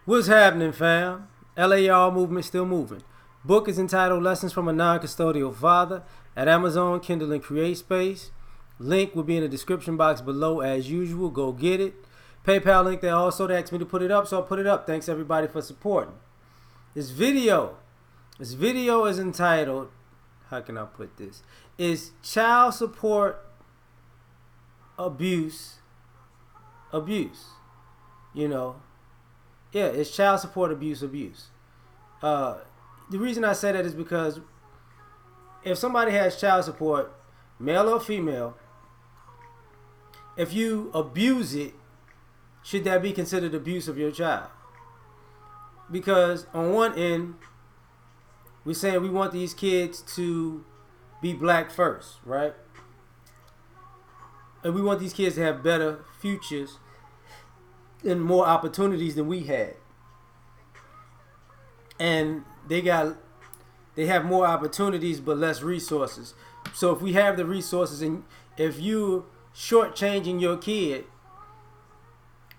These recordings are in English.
What's happening, fam? L.A.R movement still moving. Book is entitled Lessons from a Non-Custodial Father at Amazon, Kindle, and CreateSpace. Link will be in the description box below as usual. Go get it. PayPal link there also. They asked me to put it up, so I put it up. Thanks everybody for supporting. This video is entitled, how can I put this? Is child support abuse? You know, yeah, it's child support abuse. The reason I say that is because if somebody has child support, male or female, if you abuse it, should that be considered abuse of your child? Because on one end, we're saying we want these kids to be black first, right? And we want these kids to have better futures and more opportunities than we had. And they have more opportunities but less resources. So if we have the resources and if you shortchanging your kid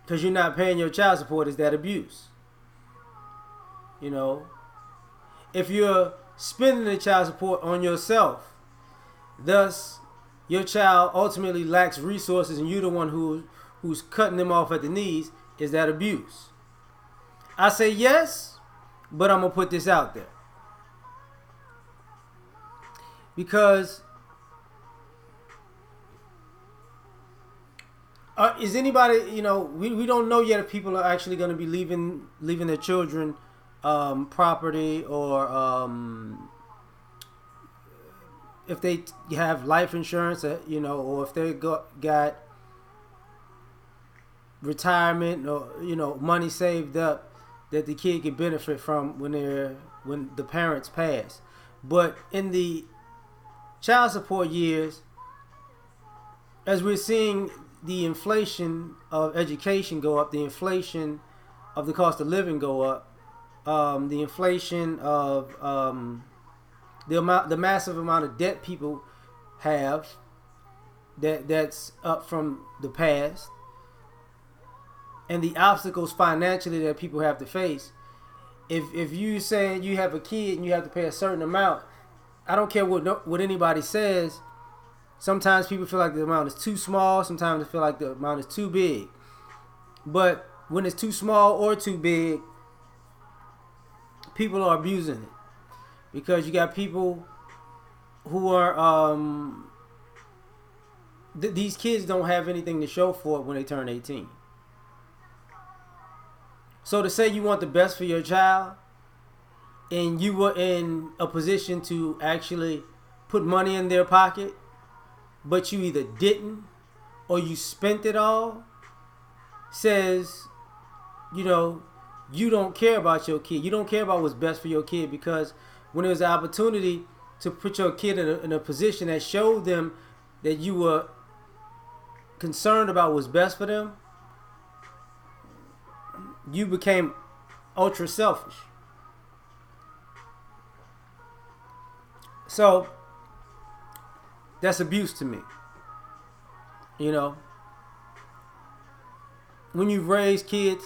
because you're not paying your child support, is that abuse? You know, if you're spending the child support on yourself, thus your child ultimately lacks resources and you're the one who's cutting them off at the knees, is that abuse? I say yes, but I'm going to put this out there. Because is anybody, you know, we don't know yet if people are actually going to be leaving their children property, or if they have life insurance, you know, or if they got retirement or, you know, money saved up that the kid can benefit from when the parents pass. But in the child support years, as we're seeing the inflation of education go up, the inflation of the cost of living go up, the inflation of the massive amount of debt people have that's up from the past, and the obstacles financially that people have to face. If you say you have a kid and you have to pay a certain amount, I don't care what anybody says. Sometimes people feel like the amount is too small. Sometimes they feel like the amount is too big. But when it's too small or too big, people are abusing it. Because you got people who are, these kids don't have anything to show for it when they turn 18. So to say you want the best for your child, and you were in a position to actually put money in their pocket, but you either didn't or you spent it all, says, you know, you don't care about your kid. You don't care about what's best for your kid, because when there's an opportunity to put your kid in a position that showed them that you were concerned about what's best for them, you became ultra selfish. So that's abuse to me. You know, when you raise kids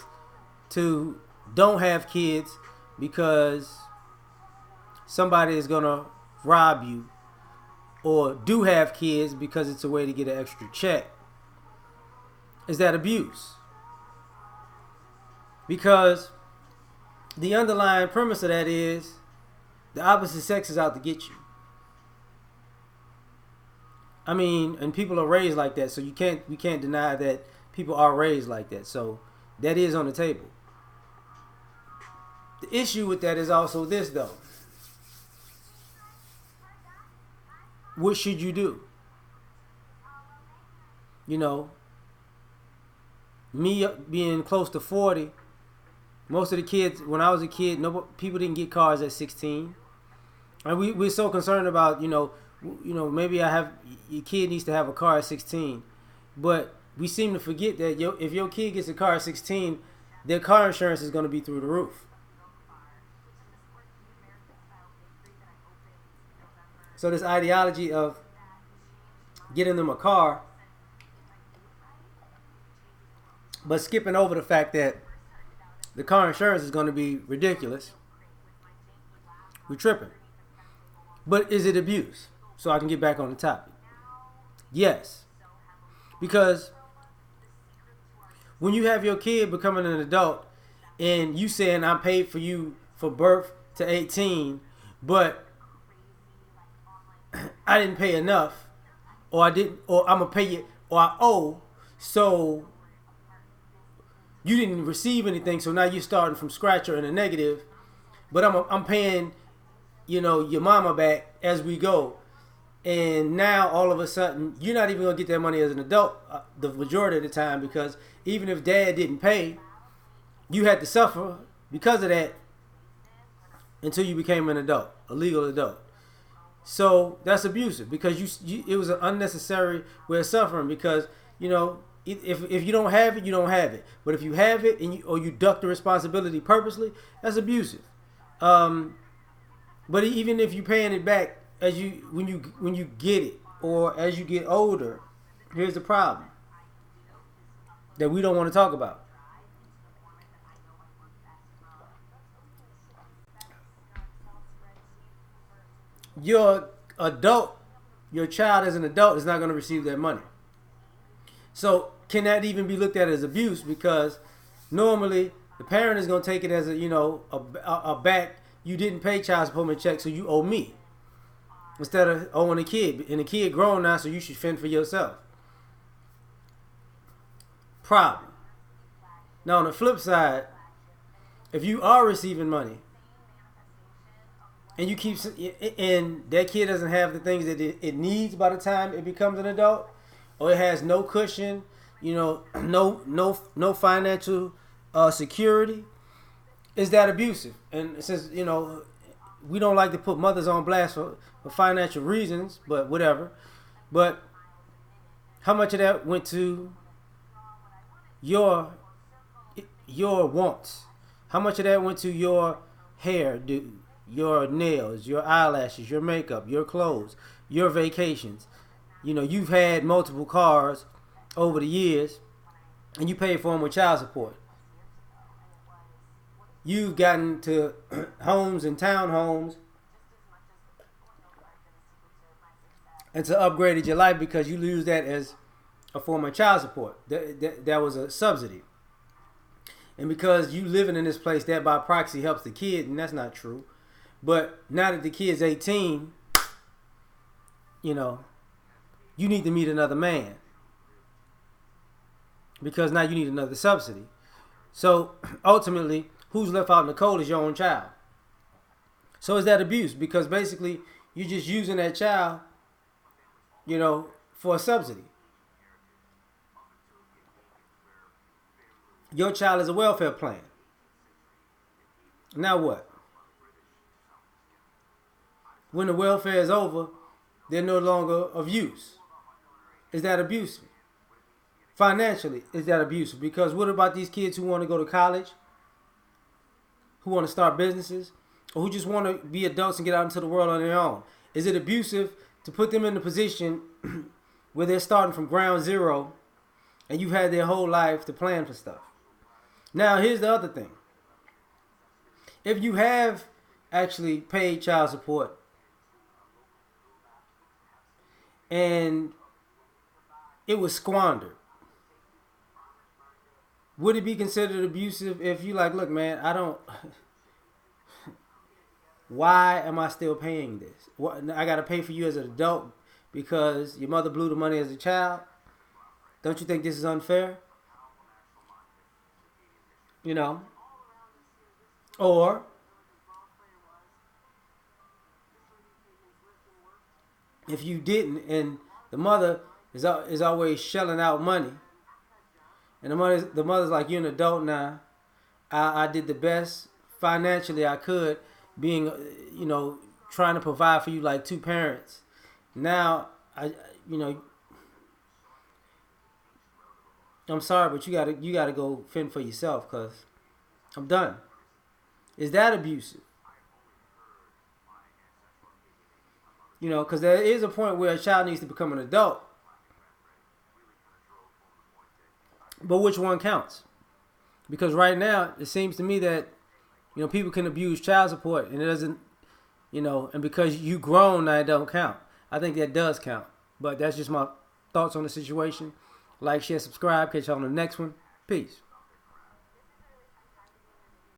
to don't have kids because somebody is gonna rob you, or do have kids because it's a way to get an extra check, is that abuse? Because the underlying premise of that is the opposite sex is out to get you. I mean, and people are raised like that, so we can't deny that people are raised like that. So that is on the table. The issue with that is also this, though. What should you do? You know, me being close to 40, most of the kids, when I was a kid, people didn't get cars at 16. And we're so concerned about, you know, maybe your kid needs to have a car at 16. But we seem to forget that if your kid gets a car at 16, their car insurance is going to be through the roof. So this ideology of getting them a car, but skipping over the fact that the car insurance is going to be ridiculous. We're tripping. But is it abuse? So I can get back on the topic. Yes. Because when you have your kid becoming an adult and you saying I'm paid for you for birth to 18, but I didn't pay enough, or I didn't, or I'm gonna pay you, or I owe, so you didn't receive anything, so now you're starting from scratch or in a negative, but I'm paying, your mama back as we go, and now all of a sudden you're not even gonna get that money as an adult the majority of the time, because even if dad didn't pay, you had to suffer because of that until you became an adult, a legal adult. So that's abusive, because it was an unnecessary way of suffering, because if you don't have it, you don't have it. But if you have it and you duck the responsibility purposely, that's abusive. But even if you're paying it back when you get it, or as you get older, here's the problem that we don't want to talk about. Your child as an adult is not going to receive that money. So can that even be looked at as abuse? Because normally the parent is going to take it as a back. You didn't pay child support check, so you owe me, instead of owing a kid. And the kid grown now, so you should fend for yourself. Problem. Now on the flip side, if you are receiving money and that kid doesn't have the things that it needs by the time it becomes an adult, or it has no cushion, no financial security, is that abusive? And since we don't like to put mothers on blast for financial reasons, but whatever. But how much of that went to your wants? How much of that went to your hair, your nails, your eyelashes, your makeup, your clothes, your vacations? You've had multiple cars over the years, and you paid for them with child support. You've gotten to homes and townhomes and to upgraded your life because you use that as a form of child support. That was a subsidy. And because you living in this place, that by proxy helps the kid, and that's not true. But now that the kid's 18, you need to meet another man, because now you need another subsidy. So ultimately, who's left out in the cold is your own child. So is that abuse? Because basically you're just using that child, for a subsidy. Your child is a welfare plan. Now what? When the welfare is over, they're no longer of use. Is that abusive? Financially, is that abusive? Because what about these kids who want to go to college, who want to start businesses, or who just want to be adults and get out into the world on their own? Is it abusive to put them in a position where they're starting from ground zero and you've had their whole life to plan for stuff? Now, here's the other thing. If you have actually paid child support and it was squandered, would it be considered abusive if you like, look, man, why am I still paying this? I got to pay for you as an adult because your mother blew the money as a child? Don't you think this is unfair? Or if you didn't, and the mother is always shelling out money, and the mother's like, you're an adult now. I did the best financially I could, being trying to provide for you like two parents. Now I'm sorry, but you gotta go fend for yourself because I'm done. Is that abusive? Because there is a point where a child needs to become an adult. But which one counts? Because right now, it seems to me that, people can abuse child support and it doesn't, and because you grown now, it don't count. I think that does count. But that's just my thoughts on the situation. Like, share, subscribe. Catch you on the next one. Peace.